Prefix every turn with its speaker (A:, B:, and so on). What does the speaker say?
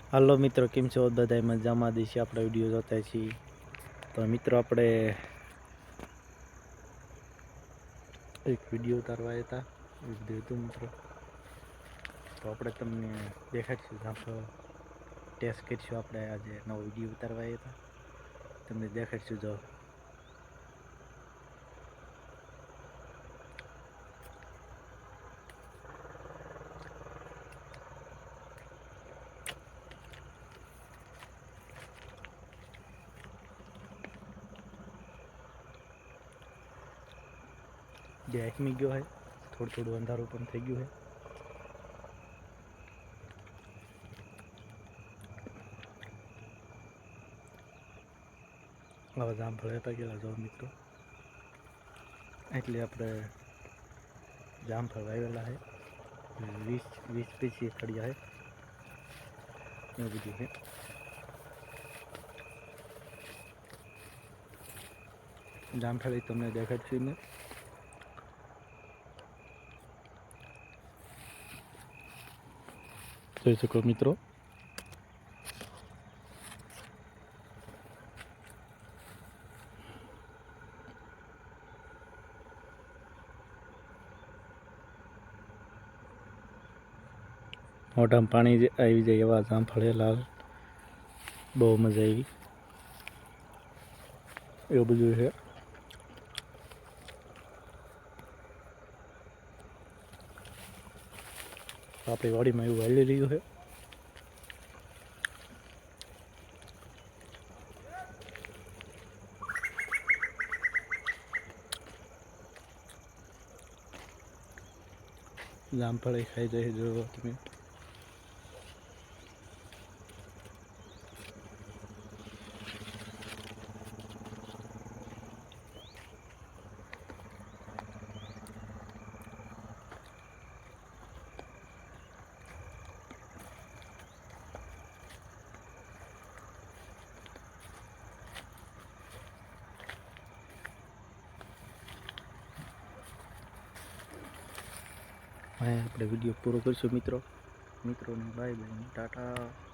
A: હાલો મિત્રો, કેમ છો? બધા મજામાં દેશી આપણે વિડીયો જોતા છીએ. તો મિત્રો આપણે એક વિડીયો ઉતારવા હતા, એક હતું મિત્રો. તો આપણે તમને દેખાડશું, આપણે ટેસ્ટ કરીશું. આપણે આજે નવો વિડીયો ઉતારવા હતા, તમને દેખાડશું. જો જે એકમી ગયો હે, થોડું અંધારું પણ થઈ ગયું હે. આવા જામફળ હતા ગયેલા જો મિત્રો, એટલે આપણે જામફળ વાવેલા છે. 20 પછી ખડિયા છે, એવું બધું છે. જામફળી તમને દેખાડશું ને, જોઈ શકો મિત્રો. મોઢામાં પાણી આવી જાય એવા જામફળ લાલ, બહુ મજા આવી. એવું બધું છે. આપણી વાડીમાં એવું વાળી રહ્યું છે. જામફળ ખાઈ જાય જો તમે. આપણે વિડીયો પૂરો કરીશું મિત્રો. મિત્રોને બાય બાય, ટાટા.